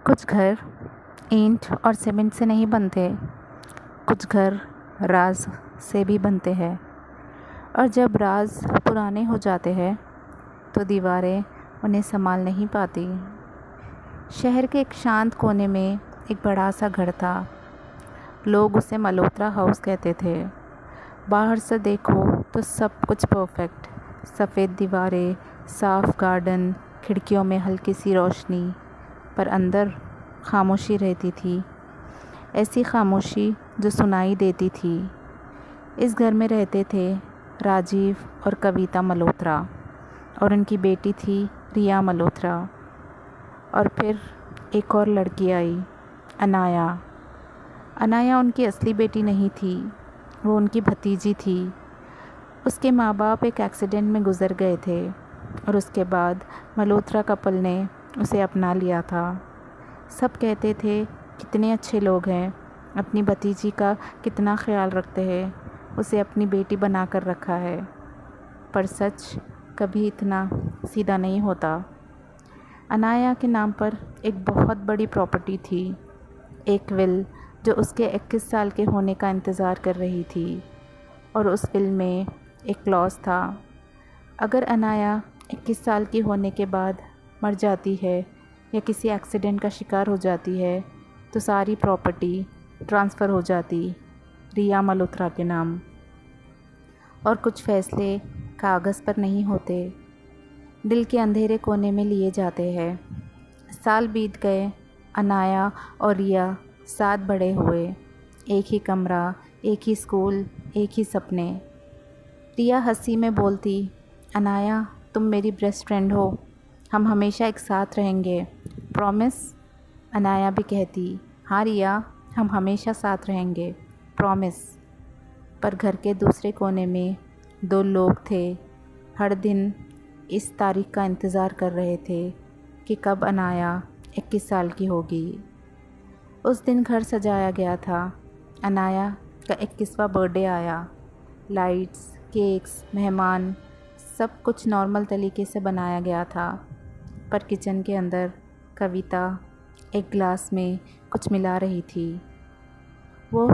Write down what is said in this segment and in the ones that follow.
कुछ घर ईंट और सीमेंट से नहीं बनते, कुछ घर राज से भी बनते हैं। और जब राज पुराने हो जाते हैं तो दीवारें उन्हें संभाल नहीं पाती। शहर के एक शांत कोने में एक बड़ा सा घर था। लोग उसे मल्होत्रा हाउस कहते थे। बाहर से देखो तो सब कुछ परफेक्ट, सफ़ेद दीवारें, साफ गार्डन, खिड़कियों में हल्की सी रोशनी, पर अंदर खामोशी रहती थी। ऐसी खामोशी जो सुनाई देती थी। इस घर में रहते थे राजीव और कविता मल्होत्रा, और उनकी बेटी थी रिया मल्होत्रा। और फिर एक और लड़की आई, अनाया। अनाया उनकी असली बेटी नहीं थी, वो उनकी भतीजी थी। उसके माँ बाप एक एक्सीडेंट में गुज़र गए थे और उसके बाद मल्होत्रा कपल ने उसे अपना लिया था। सब कहते थे कितने अच्छे लोग हैं, अपनी भतीजी का कितना ख्याल रखते हैं, उसे अपनी बेटी बना कर रखा है। पर सच कभी इतना सीधा नहीं होता। अनाया के नाम पर एक बहुत बड़ी प्रॉपर्टी थी, एक विल जो उसके 21 साल के होने का इंतज़ार कर रही थी। और उस विल में एक क्लॉज था, अगर अनाया 21 साल की होने के बाद मर जाती है या किसी एक्सीडेंट का शिकार हो जाती है तो सारी प्रॉपर्टी ट्रांसफ़र हो जाती रिया मल्होत्रा के नाम। और कुछ फ़ैसले कागज़ पर नहीं होते, दिल के अंधेरे कोने में लिए जाते हैं। साल बीत गए, अनाया और रिया साथ बड़े हुए। एक ही कमरा, एक ही स्कूल, एक ही सपने। रिया हंसी में बोलती, अनाया तुम मेरी बेस्ट फ्रेंड हो, हम हमेशा एक साथ रहेंगे, प्रॉमिस। अनाया भी कहती, हाँ रिया, हम हमेशा साथ रहेंगे, प्रॉमिस। पर घर के दूसरे कोने में दो लोग थे, हर दिन इस तारीख का इंतज़ार कर रहे थे कि कब अनाया 21 साल की होगी। उस दिन घर सजाया गया था। अनाया का 21वां बर्थडे आया। लाइट्स, केक्स, मेहमान, सब कुछ नॉर्मल तरीके से बनाया गया था। पर किचन के अंदर कविता एक गिलास में कुछ मिला रही थी। वो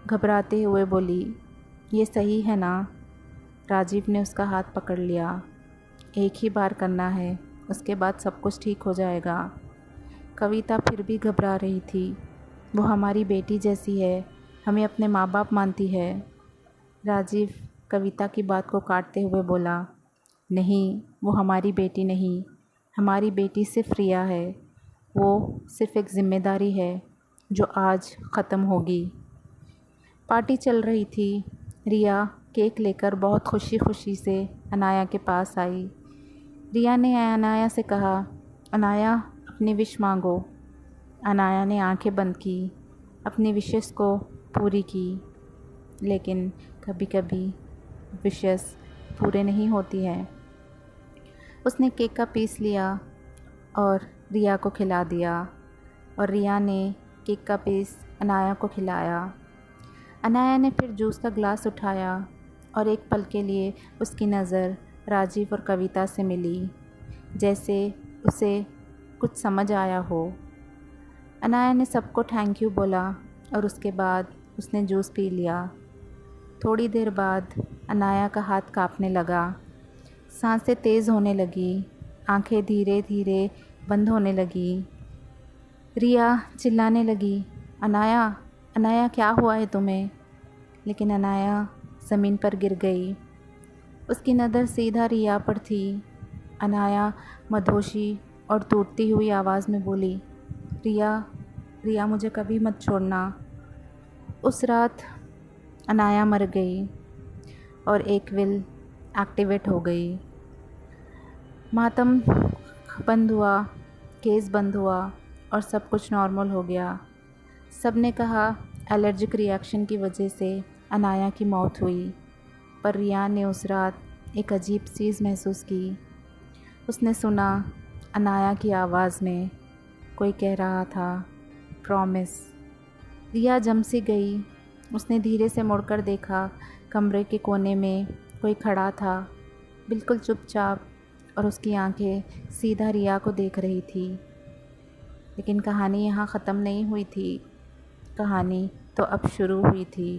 घबराते हुए बोली, ये सही है ना? राजीव ने उसका हाथ पकड़ लिया। एक ही बार करना है, उसके बाद सब कुछ ठीक हो जाएगा। कविता फिर भी घबरा रही थी। वो हमारी बेटी जैसी है, हमें अपने माँ बाप मानती है। राजीव कविता की बात को काटते हुए बोला, नहीं, वो हमारी बेटी नहीं, हमारी बेटी सिर्फ रिया है। वो सिर्फ एक ज़िम्मेदारी है जो आज ख़त्म होगी। पार्टी चल रही थी। रिया केक लेकर बहुत खुशी खुशी से अनाया के पास आई। रिया ने अनाया से कहा, अनाया अपनी विश मांगो। अनाया ने आंखें बंद की, अपनी विशेस को पूरी की। लेकिन कभी कभी विशेस पूरे नहीं होती हैं। उसने केक का पीस लिया और रिया को खिला दिया, और रिया ने केक का पीस अनाया को खिलाया। अनाया ने फिर जूस का ग्लास उठाया और एक पल के लिए उसकी नज़र राजीव और कविता से मिली, जैसे उसे कुछ समझ आया हो। अनाया ने सबको थैंक यू बोला और उसके बाद उसने जूस पी लिया। थोड़ी देर बाद अनाया का हाथ कांपने लगा, सांसें तेज़ होने लगी, आंखें धीरे धीरे बंद होने लगी। रिया चिल्लाने लगी, अनाया, अनाया क्या हुआ है तुम्हें? लेकिन अनाया ज़मीन पर गिर गई। उसकी नज़र सीधा रिया पर थी। अनाया मदहोशी और टूटती हुई आवाज़ में बोली, रिया, रिया मुझे कभी मत छोड़ना। उस रात अनाया मर गई और एक विल एक्टिवेट हो गई। मातम बंद हुआ, केस बंद हुआ और सब कुछ नॉर्मल हो गया। सब ने कहा एलर्जिक रिएक्शन की वजह से अनाया की मौत हुई। पर रिया ने उस रात एक अजीब चीज़ महसूस की। उसने सुना अनाया की आवाज़ में कोई कह रहा था, प्रॉमिस। रिया जम सी गई। उसने धीरे से मुड़कर देखा, कमरे के कोने में कोई खड़ा था, बिल्कुल चुपचाप, और उसकी आंखें सीधा रिया को देख रही थी। लेकिन कहानी यहाँ ख़त्म नहीं हुई थी। कहानी तो अब शुरू हुई थी।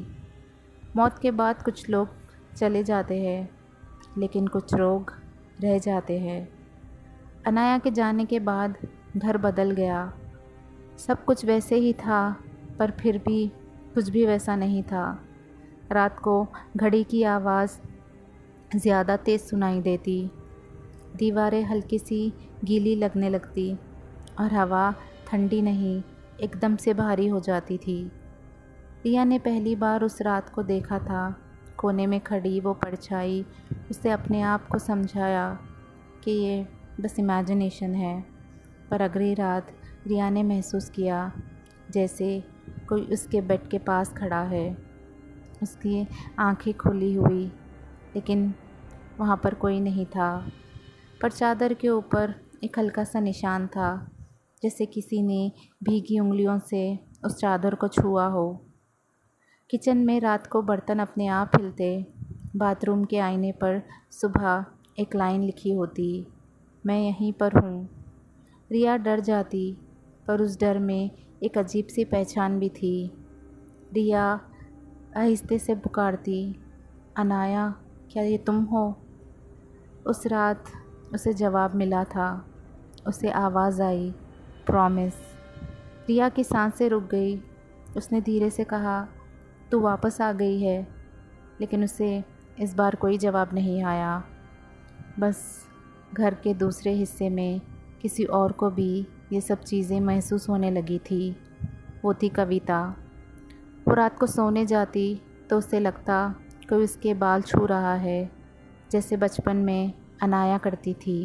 मौत के बाद कुछ लोग चले जाते हैं, लेकिन कुछ लोग रह जाते हैं। अनाया के जाने के बाद घर बदल गया। सब कुछ वैसे ही था, पर फिर भी कुछ भी वैसा नहीं था। रात को घड़ी की आवाज़ ज़्यादा तेज़ सुनाई देती, दीवारें हल्की सी गीली लगने लगती और हवा ठंडी नहीं, एकदम से भारी हो जाती थी। रिया ने पहली बार उस रात को देखा था। कोने में खड़ी वो परछाई उसे अपने आप को समझाया कि ये बस इमेजिनेशन है। पर अगली रात रिया ने महसूस किया जैसे कोई उसके बेड के पास खड़ा है। उसकी आंखें खुली हुई, लेकिन वहाँ पर कोई नहीं था। पर चादर के ऊपर एक हल्का सा निशान था, जैसे किसी ने भीगी उंगलियों से उस चादर को छुआ हो। किचन में रात को बर्तन अपने आप हिलते। बाथरूम के आईने पर सुबह एक लाइन लिखी होती, मैं यहीं पर हूँ। रिया डर जाती, पर उस डर में एक अजीब सी पहचान भी थी। रिया आहिस्ते से पुकारती, अनाया, क्या ये तुम हो? उस रात उसे जवाब मिला था। उसे आवाज़ आई, प्रॉमिस। रिया की सांसें रुक गई। उसने धीरे से कहा, तू वापस आ गई है। लेकिन उसे इस बार कोई जवाब नहीं आया। बस घर के दूसरे हिस्से में किसी और को भी ये सब चीज़ें महसूस होने लगी थी। वो थी कविता। वो रात को सोने जाती तो उसे लगता कोई उसके बाल छू रहा है, जैसे बचपन में अनाया करती थी।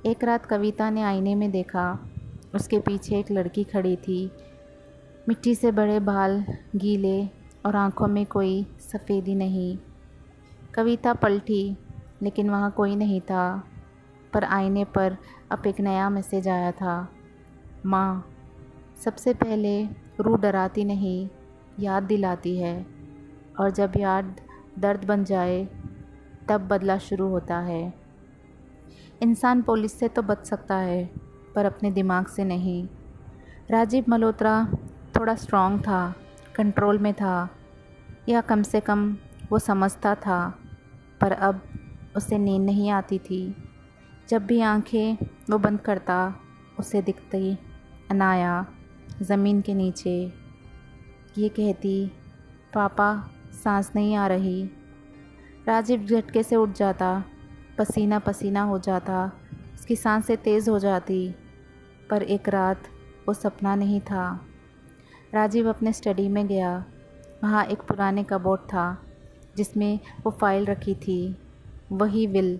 एक रात कविता ने आईने में देखा, उसके पीछे एक लड़की खड़ी थी। मिट्टी से बड़े बाल, गीले, और आंखों में कोई सफ़ेदी नहीं। कविता पलटी, लेकिन वहाँ कोई नहीं था। पर आईने पर अब एक नया मैसेज आया था, माँ। सबसे पहले रूह डराती नहीं, याद दिलाती है। और जब याद दर्द बन जाए, तब बदला शुरू होता है। इंसान पुलिस से तो बच सकता है, पर अपने दिमाग से नहीं। राजीव मल्होत्रा थोड़ा स्ट्रॉन्ग था, कंट्रोल में था, या कम से कम वो समझता था। पर अब उसे नींद नहीं आती थी। जब भी आंखें वो बंद करता, उसे दिखती अनाया ज़मीन के नीचे। ये कहती, पापा, सांस नहीं आ रही। राजीव झटके से उठ जाता, पसीना पसीना हो जाता, उसकी सांसें तेज़ हो जाती। पर एक रात वो सपना नहीं था। राजीव अपने स्टडी में गया। वहाँ एक पुराने कबोर्ड था, जिसमें वो फ़ाइल रखी थी, वही विल।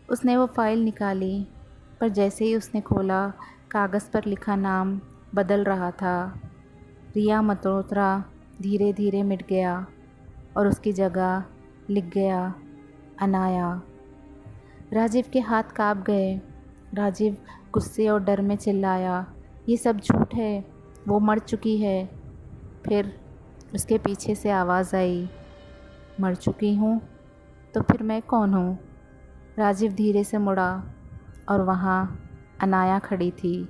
उसने वो फ़ाइल निकाली, पर जैसे ही उसने खोला, कागज़ पर लिखा नाम बदल रहा था। रिया मल्होत्रा धीरे धीरे मिट गया और उसकी जगह लिख गया अनाया। राजीव के हाथ काँप गए। राजीव गुस्से और डर में चिल्लाया, ये सब झूठ है, वो मर चुकी है। फिर उसके पीछे से आवाज़ आई, मर चुकी हूँ? तो फिर मैं कौन हूँ? राजीव धीरे से मुड़ा और वहाँ अनाया खड़ी थी।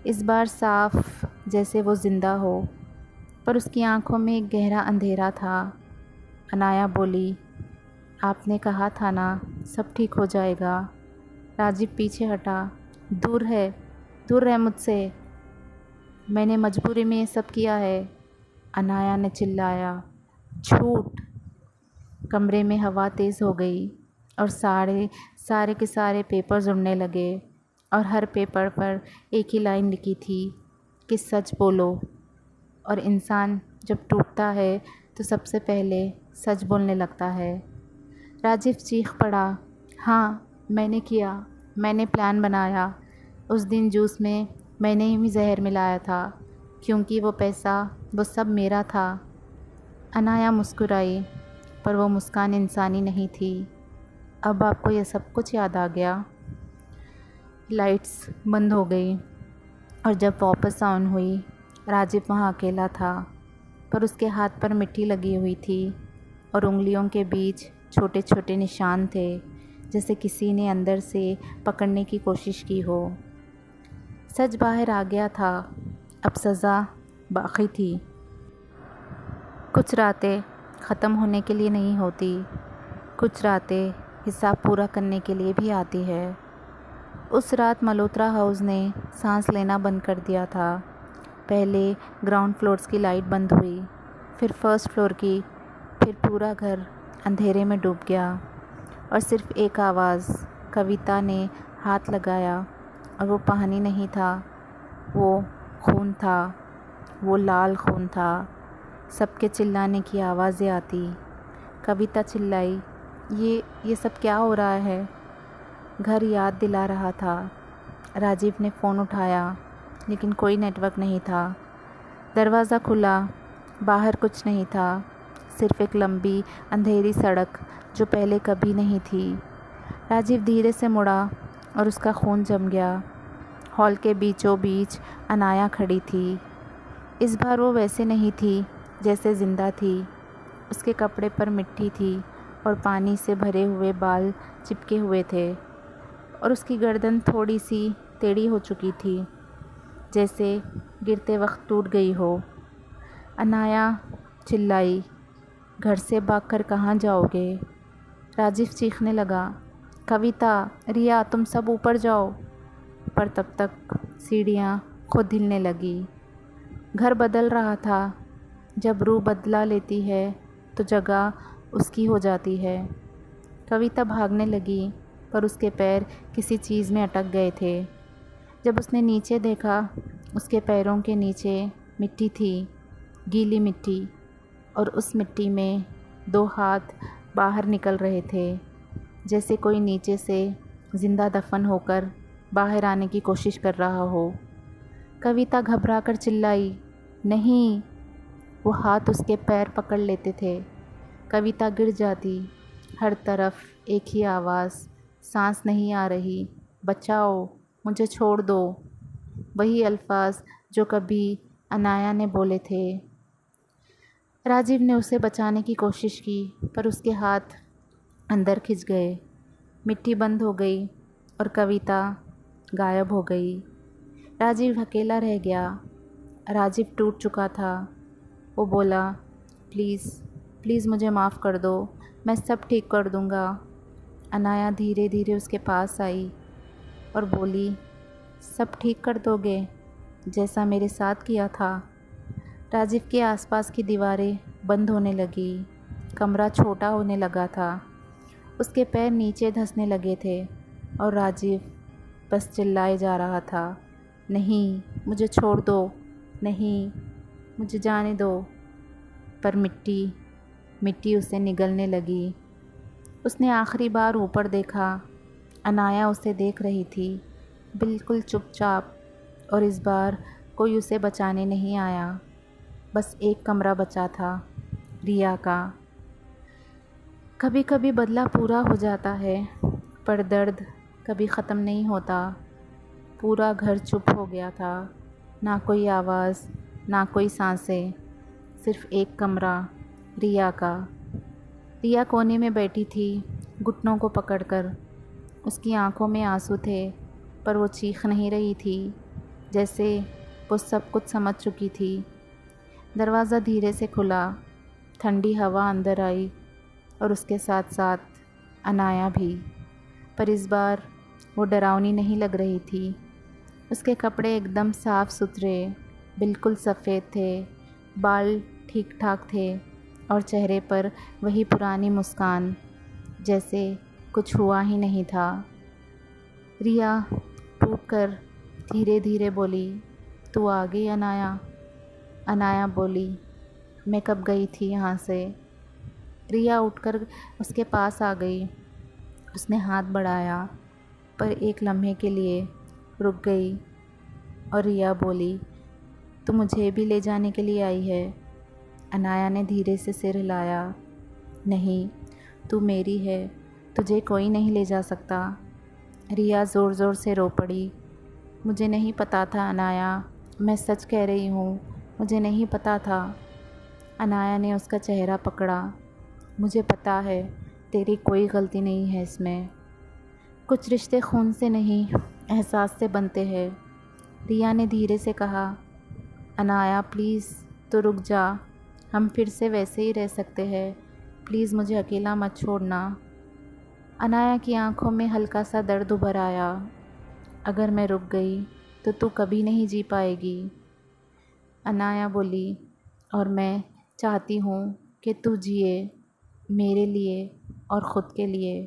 इस बार साफ, जैसे वो ज़िंदा हो, पर उसकी आंखों में एक गहरा अंधेरा था। अनाया बोली, आपने कहा था ना, सब ठीक हो जाएगा। राजीव पीछे हटा, दूर है, दूर रह मुझसे, मैंने मजबूरी में ये सब किया है। अनाया ने चिल्लाया, झूठ। कमरे में हवा तेज़ हो गई और सारे के सारे पेपर्स उड़ने लगे, और हर पेपर पर एक ही लाइन लिखी थी कि सच बोलो। और इंसान जब टूटता है तो सबसे पहले सच बोलने लगता है। राजीव चीख पड़ा, हाँ, मैंने किया, मैंने प्लान बनाया। उस दिन जूस में मैंने ही जहर मिलाया था, क्योंकि वो पैसा, वो सब मेरा था। अनाया मुस्कुराई, पर वो मुस्कान इंसानी नहीं थी। अब आपको ये सब कुछ याद आ गया? लाइट्स बंद हो गई और जब वापस ऑन हुई, राजीव वहाँ अकेला था, पर उसके हाथ पर मिट्टी लगी हुई थी और उंगलियों के बीच छोटे छोटे निशान थे, जैसे किसी ने अंदर से पकड़ने की कोशिश की हो। सच बाहर आ गया था, अब सज़ा बाकी थी। कुछ रातें ख़त्म होने के लिए नहीं होती, कुछ रातें हिसाब पूरा करने के लिए भी आती है। उस रात मल्होत्रा हाउस ने सांस लेना बंद कर दिया था। पहले ग्राउंड फ्लोर्स की लाइट बंद हुई, फिर फर्स्ट फ्लोर की, फिर पूरा घर अंधेरे में डूब गया और सिर्फ एक आवाज़। कविता ने हाथ लगाया और वो पानी नहीं था, वो खून था, वो लाल खून था। सबके चिल्लाने की आवाज़ें आती। कविता चिल्लाई, ये सब क्या हो रहा है? घर याद दिला रहा था। राजीव ने फ़ोन उठाया, लेकिन कोई नेटवर्क नहीं था। दरवाज़ा खुला, बाहर कुछ नहीं था, सिर्फ एक लंबी अंधेरी सड़क जो पहले कभी नहीं थी। राजीव धीरे से मुड़ा और उसका खून जम गया। हॉल के बीचों बीच अनाया खड़ी थी। इस बार वो वैसे नहीं थी जैसे ज़िंदा थी। उसके कपड़े पर मिट्टी थी और पानी से भरे हुए बाल चिपके हुए थे और उसकी गर्दन थोड़ी सी टेढ़ी हो चुकी थी, जैसे गिरते वक्त टूट गई हो। अनाया चिल्लाई, घर से भागकर कहाँ जाओगे? राजीव चीखने लगा, कविता, रिया, तुम सब ऊपर जाओ। पर तब तक सीढ़ियाँ खुद हिलने लगी। घर बदल रहा था। जब रूह बदला लेती है तो जगह उसकी हो जाती है। कविता भागने लगी, पर उसके पैर किसी चीज़ में अटक गए थे। जब उसने नीचे देखा, उसके पैरों के नीचे मिट्टी थी, गीली मिट्टी, और उस मिट्टी में 2 हाथ बाहर निकल रहे थे, जैसे कोई नीचे से ज़िंदा दफन होकर बाहर आने की कोशिश कर रहा हो। कविता घबराकर चिल्लाई, नहीं। वो हाथ उसके पैर पकड़ लेते थे। कविता गिर जाती। हर तरफ एक ही आवाज़, सांस नहीं आ रही, बचाओ, मुझे छोड़ दो। वही अल्फाज जो कभी अनाया ने बोले थे। राजीव ने उसे बचाने की कोशिश की, पर उसके हाथ अंदर खिंच गए। मिट्टी बंद हो गई और कविता गायब हो गई। राजीव अकेला रह गया। राजीव टूट चुका था। वो बोला, प्लीज़ प्लीज़ मुझे माफ़ कर दो, मैं सब ठीक कर दूँगा। अनाया धीरे धीरे उसके पास आई और बोली, सब ठीक कर दोगे, जैसा मेरे साथ किया था? राजीव के आसपास की दीवारें बंद होने लगी। कमरा छोटा होने लगा था। उसके पैर नीचे धंसने लगे थे और राजीव बस चिल्लाए जा रहा था, नहीं, मुझे छोड़ दो, नहीं, मुझे जाने दो। पर मिट्टी उसे निगलने लगी। उसने आखिरी बार ऊपर देखा। अनाया उसे देख रही थी, बिल्कुल चुपचाप, और इस बार कोई उसे बचाने नहीं आया। बस एक कमरा बचा था, रिया का। कभी कभी बदला पूरा हो जाता है, पर दर्द कभी ख़त्म नहीं होता। पूरा घर चुप हो गया था, ना कोई आवाज़, ना कोई सांसें, सिर्फ एक कमरा, रिया का। रिया कोने में बैठी थी, घुटनों को पकड़कर। उसकी आंखों में आंसू थे, पर वो चीख नहीं रही थी, जैसे वो सब कुछ समझ चुकी थी। दरवाज़ा धीरे से खुला, ठंडी हवा अंदर आई और उसके साथ साथ अनाया भी। पर इस बार वो डरावनी नहीं लग रही थी। उसके कपड़े एकदम साफ़ सुथरे, बिल्कुल सफ़ेद थे, बाल ठीक ठाक थे और चेहरे पर वही पुरानी मुस्कान, जैसे कुछ हुआ ही नहीं था। रिया टूटकर धीरे धीरे बोली, तू आ गई अनाया? अनाया बोली, मैं कब गई थी यहाँ से? रिया उठकर उसके पास आ गई। उसने हाथ बढ़ाया, पर एक लम्हे के लिए रुक गई और रिया बोली, तू मुझे भी ले जाने के लिए आई है? अनाया ने धीरे से सिर हिलाया, नहीं, तू मेरी है, तुझे कोई नहीं ले जा सकता। रिया ज़ोर ज़ोर से रो पड़ी, मुझे नहीं पता था अनाया, मैं सच कह रही हूँ, मुझे नहीं पता था। अनाया ने उसका चेहरा पकड़ा, मुझे पता है, तेरी कोई गलती नहीं है इसमें। कुछ रिश्ते खून से नहीं, एहसास से बनते हैं। रिया ने धीरे से कहा, अनाया प्लीज़ तो रुक जा, हम फिर से वैसे ही रह सकते हैं, प्लीज़ मुझे अकेला मत छोड़ना। अनाया की आंखों में हल्का सा दर्द उभर आया। अगर मैं रुक गई तो तू कभी नहीं जी पाएगी। अनाया बोली, और मैं चाहती हूँ कि तू जिए, मेरे लिए और ख़ुद के लिए।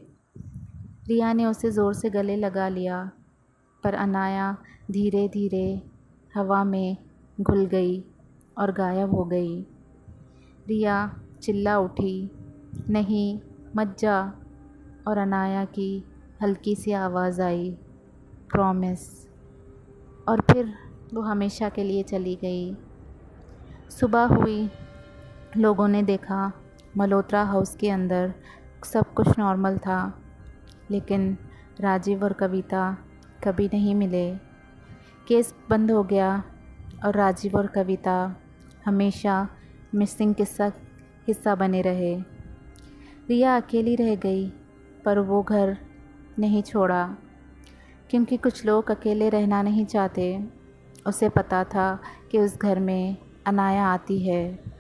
रिया ने उसे ज़ोर से गले लगा लिया, पर अनाया धीरे धीरे हवा में घुल गई और गायब हो गई। रिया चिल्ला उठी, नहीं मत जा, और अनाया की हल्की सी आवाज़ आई, प्रॉमिस। और फिर वो हमेशा के लिए चली गई। सुबह हुई, लोगों ने देखा मल्होत्रा हाउस के अंदर सब कुछ नॉर्मल था, लेकिन राजीव और कविता कभी नहीं मिले। केस बंद हो गया और राजीव और कविता हमेशा मिसिंग हिस्सा बने रहे। रिया अकेली रह गई, पर वो घर नहीं छोड़ा, क्योंकि कुछ लोग अकेले रहना नहीं चाहते। उसे पता था कि उस घर में अनाया आती है।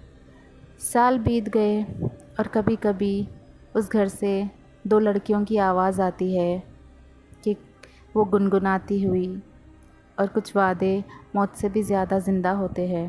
साल बीत गए और कभी कभी उस घर से 2 लड़कियों की आवाज़ आती है कि वो गुनगुनाती हुई, और कुछ वादे मौत से भी ज़्यादा ज़िंदा होते हैं।